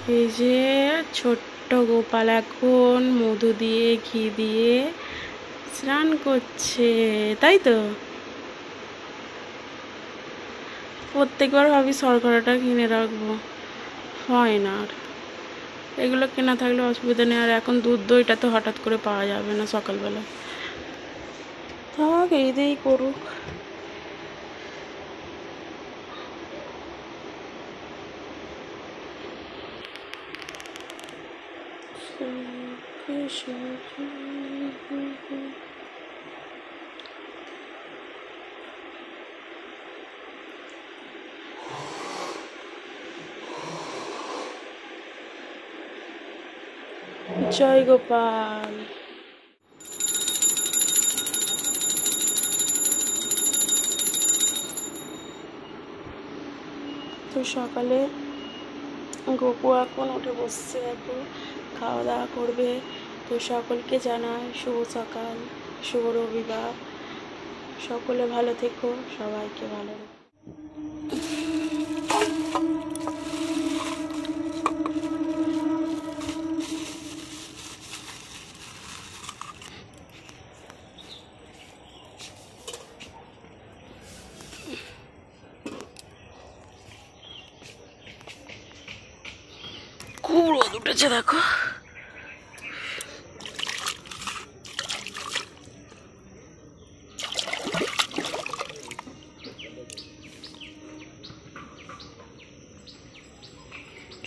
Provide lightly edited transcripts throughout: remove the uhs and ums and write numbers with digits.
এই যে ছোট্ট গোপাল এখন মধু দিয়ে ঘি দিয়ে স্নান করছে, তাই তো। প্রত্যেকবার ভাবি শর্করাটা কিনে রাখবো, হয় না। আর এগুলো কেনা থাকলে অসুবিধা নেই। আর এখন দুধ দইটা তো হঠাৎ করে পাওয়া যাবে না সকালবেলা, থাক এই দিয়েই করুক। জয় গোপাল। তো সকালে গোপু এখন উঠে বসছে, এখন খাওয়া দাওয়া করবে। তো সকলকে জানাই শুভ সকাল, শুভ রবিবার। সকলে ভালো থেকো, সবাইকে ভালো রেখো। খুব রোদ উঠেছে দেখো।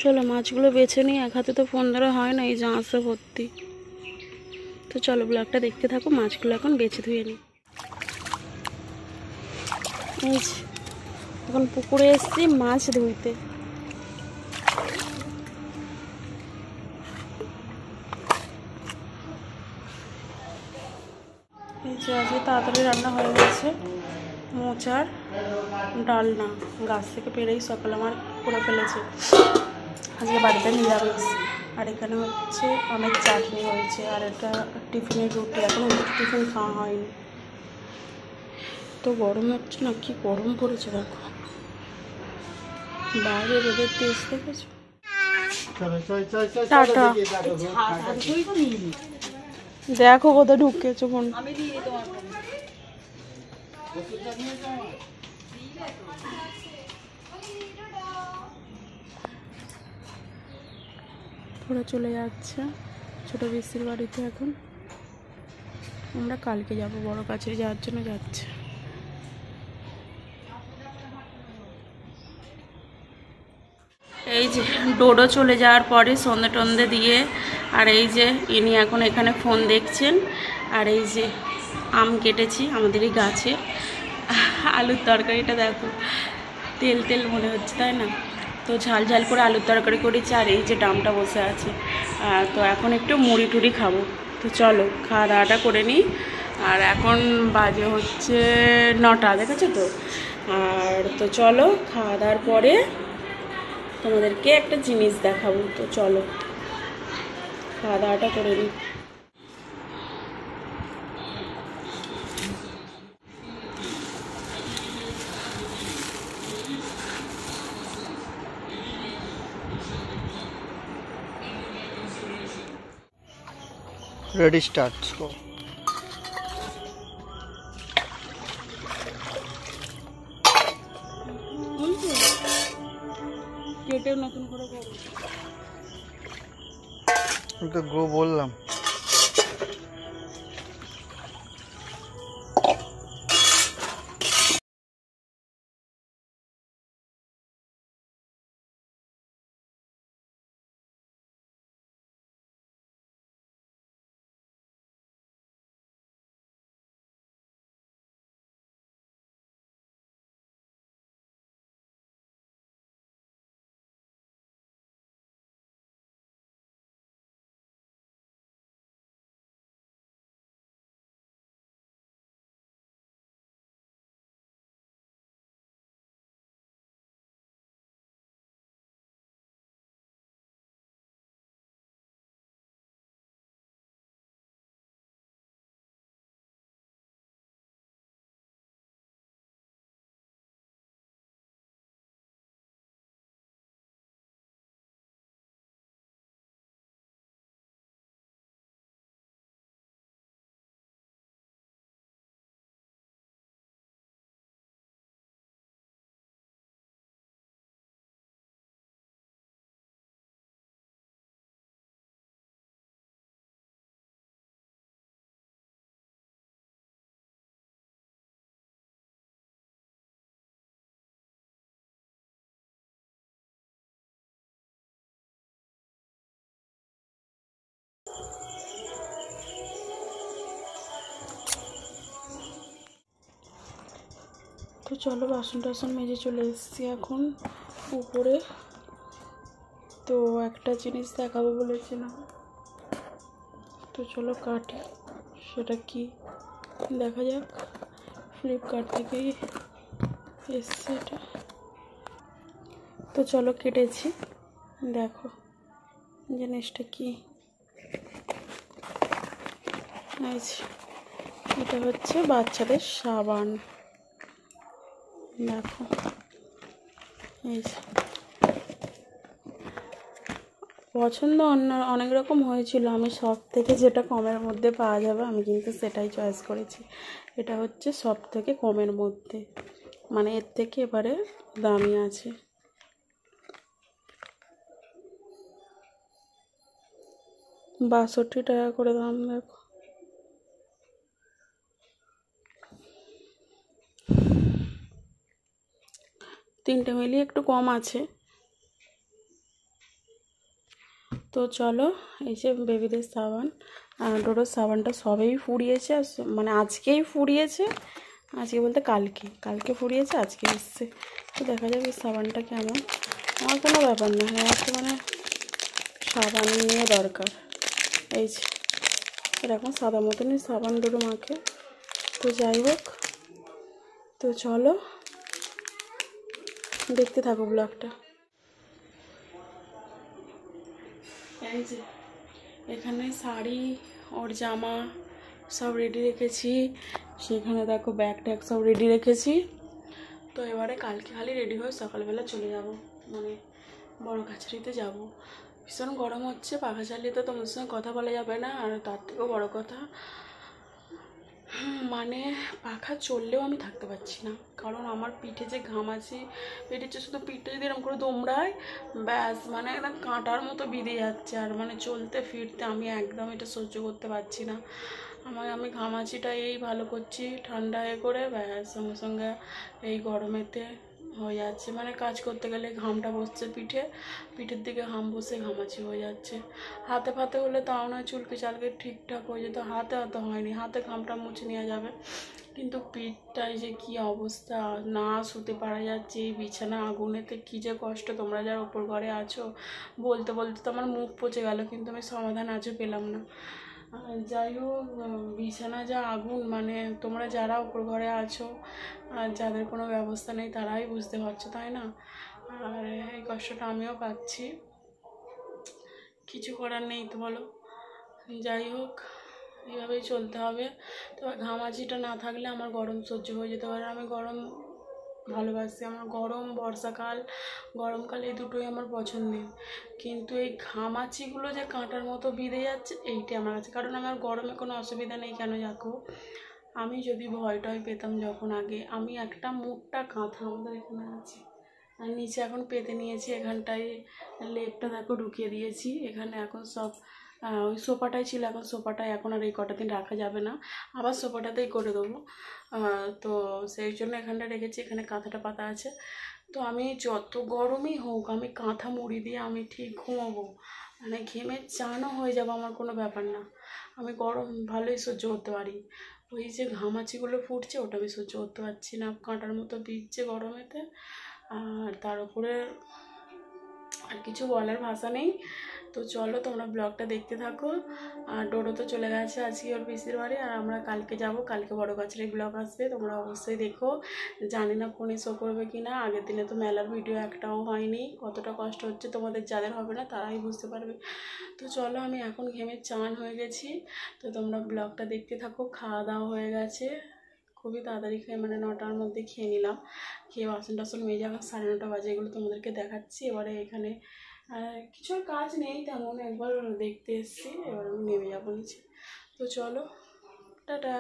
চলো মাছগুলো বেছে নিই, এক হাতে তো ফোন ধরা হয় না, এই যে আঁশে ভর্তি। তো চলো ব্লগটা দেখতে থাকো, মাছগুলো এখন বেছে ধুয়ে নিই। এই যে এখন পুকুরে এসছি মাছ ধুইতে। এই যে আজকে তাড়াতাড়ি রান্না হয়ে গেছে, মোচার ডালনা গাছ থেকে পেরেই সকাল আমার করে ফেলেছে। আজকে বাড়িতে নিরামিষ। আর এখানে হচ্ছে অনেক চাটনি হয়েছে, আর এটা টিফিনের রুটি। এখনও টিফিন খাওয়া হয়নি। তো গরম হচ্ছে না, কি গরম পড়েছে দেখো, বাইরে রোদের তেজ দেখেছো। টাটা। দেখো কোথায় ঢুকেছো ফোন। ওরা চলে যাচ্ছে ছোটো পিসির বাড়িতে। এখন আমরা কালকে যাব, বড় কাছে যাওয়ার জন্য যাচ্ছে। এই যে ডোডো চলে যাওয়ার পরে সন্ধে টন্ধে দিয়ে, আর এই যে ইনি এখন এখানে ফোন দেখছেন। আর এই যে আম কেটেছি আমাদেরই গাছে। আলুর তরকারিটা দেখো, তেল তেল মনে হচ্ছে তাই না। তো ঝাল ঝাল করে আলুর তরকারি করেছি। আর এই যে ডামটা বসে আছে। তো এখন একটু মুড়ি টুড়ি খাবো। তো চলো খাওয়া দাওয়াটা করে নিই। আর এখন বাজে হচ্ছে 9টা, দেখেছো তো। আর তো চলো খাওয়া দাওয়ার পরে তোমাদেরকে একটা জিনিস দেখাবো। তো চলো খাওয়া দাওয়াটা করে নিই। Ready, start. Go. কেটে নতুন করে করো। আমি তো গো বললাম। তো চলো বাসন টাসন মেজে চলে এসেছি এখন উপরে। তো একটা জিনিস দেখাবো বলেছিলাম, তো চলো কাটি, সেটা কি দেখা যাক। ফ্লিপকার্ট থেকেই এসছে এটা। তো চলো কেটেছি, দেখো জিনিসটা কি। এটা হচ্ছে বাচ্চাদের সাবান, দেখো এই যে। পছন্দ অনেক রকম হয়েছিল, আমি সব থেকে যেটা কমের মধ্যে পাওয়া যাবে আমি কিন্তু সেটাই চয়েস করেছি। এটা হচ্ছে সব থেকে কমের মধ্যে, মানে এর থেকে এবারে দামি আছে। 62 টাকা করে দাম, দেখো। তিনটে মিলিয়ে একটু কম আছে। তো চলো, এই যে বেবিদের সাবান, ডোডোর সাবানটা সবেই ফুরিয়েছে, মানে আজকেই ফুরিয়েছে। আজকে বলতে কালকে ফুরিয়েছে, আজকে এসছে। তো দেখা যাবে এই সাবানটা কেমন। আমার কোনো ব্যাপার না, আমার তো মানে সাবান নিয়ে দরকার। এই যে এরকম সাদা মতনই সাবান ডোডো মাখে। তো যাই হোক, তো চলো দেখতে থাকো ব্লগটা। এই যে এখানে শাড়ি ওর জামা সব রেডি রেখেছি, সেখানে দেখো ব্যাগ ট্যাগ সব রেডি রেখেছি। তো এবারে কালকে খালি রেডি হয়ে সকালবেলা চলে যাব, মানে বড় কাছারিতে যাব। ভীষণ গরম হচ্ছে, পাখা চালিয়ে তো তোমার সঙ্গে কথা বলা যাবে না। আর তার থেকেও বড় কথা, মানে পাখা চললেও আমি থাকতে পারছি না, কারণ আমার পিঠে যে ঘামাচি বেরিয়েছে, শুধু পিঠে যদি এরকম করে দোমড়ায় ব্যাস মানে একদম কাঁটার মতো বিঁধে যাচ্ছে। আর মানে চলতে ফিরতে আমি একদম এটা সহ্য করতে পারছি না। আমি ঘামাচিটা এই ভালো করছি ঠান্ডা করে, ব্যাস সঙ্গে সঙ্গে এই গরমেতে হয়ে যাচ্ছে। মানে কাজ করতে গেলে ঘামটা বসছে পিঠের দিকে ঘাম বসে ঘামাচি হয়ে যাচ্ছে। হাতে ফাতে হলে তাও নয় চুলকে চালকে ঠিকঠাক হয়ে যেত, হাতে অত হয়নি, হাতে ঘামটা মুছে নেওয়া যাবে। কিন্তু পিঠটায় যে কি অবস্থা, না শুতে পারা যাচ্ছে এই বিছানা আগুনেতে, কি যে কষ্ট। তোমরা যারা ওপর ঘরে আছো, বলতে বলতে তো আমার মুখ পচে গেল, কিন্তু আমি সমাধান আজও পেলাম না। যাই হোক, বিছানা যা আগুন, মানে তোমরা যারা ওপর ঘরে আছো আর যাদের কোনো ব্যবস্থা নেই তারাই বুঝতে পারছো, তাই না? আর এই কষ্টটা আমিও পাচ্ছি, কিছু করার নেই তো বলো। যাই হোক, এইভাবেই চলতে হবে। তো ঘামাচিটা না থাকলে আমার গরম সহ্য হয়ে যেতে পারে। আমি গরম ভালোবাসি, আমার গরম বর্ষাকাল গরমকাল এই দুটোই আমার পছন্দের। কিন্তু এই ঘামাচিগুলো যে কাঁটার মতো বিঁধে যাচ্ছে এইটাই আমার কাছে, কারণ আমার গরমে কোনো অসুবিধা নেই। কেন দেখো, আমি যদি ভয় টয় পেতাম যখন আগে, আমি একটা মোটা কাঁথা আমাদের এখানে আছে, আর নিচে এখন পেতে নিয়েছি, এখানটায় লেপটা দেখো ঢুকিয়ে দিয়েছি। এখানে এখন সব ওই সোফাটাই ছিল, এখন সোফাটায় এখন আর এই কটা দিন রাখা যাবে না, আবার সোফাটাতেই করে দেবো। তো সেই জন্য এখানটা রেখেছি, এখানে কাঁথাটা পাতা আছে। তো আমি যত গরমই হোক আমি কাঁথা মুড়ি দিয়ে আমি ঠিক ঘুমাবো, মানে ঘেমে চানও হয়ে যাবো, আমার কোনো ব্যাপার না। আমি গরম ভালোই সহ্য করতে পারি। ওই যে ঘামাচিগুলো ফুটছে ওটা আমি সহ্য করতে পারছি না, কাঁটার মতো বিচ্ছে গরমেতে। আর তার উপরে আর কিছু বলার ভাষা নেই। তো চলো তোমরা ব্লগটা দেখতে থাকো। আর ডোডো তো চলে গেছে আজকে ওর পিসির বাড়ি, আর আমরা কালকে যাব, কালকে বড় গাছের ব্লগ আসবে, তোমরা অবশ্যই দেখো। জানি না ফোনে শো করবে কি না, আগের দিনে তো মেলার ভিডিও একটাও হয়নি। কতটা কষ্ট হচ্ছে তোমাদের, যাদের হবে না তারাই বুঝতে পারবে। তো চলো, আমি এখন ঘেমে চান হয়ে গেছি, তো তোমরা ব্লগটা দেখতে থাকো। খাওয়া দাওয়া হয়ে গেছে, খুবই তাড়াতাড়ি খেয়ে, মানে 9টার মধ্যে খেয়ে নিলাম। খেয়ে বাসন টাসন মেজে এখন 9:30 বাজে, এগুলো তোমাদেরকে দেখাচ্ছি। এবারে এখানে কিছু কাজ নেই তেমন, একবার দেখতে এসেছি, এবার আমি নেমে যাবো নিচে। তো চলো, টাটা।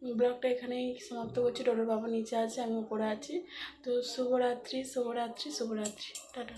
ব্লগটা এখানেই সমাপ্ত করছি। ডোডোর বাবা নিচে আছে, আমি উপরে আছি। তো শুভরাত্রি, শুভরাত্রি, শুভরাত্রি, টাটা।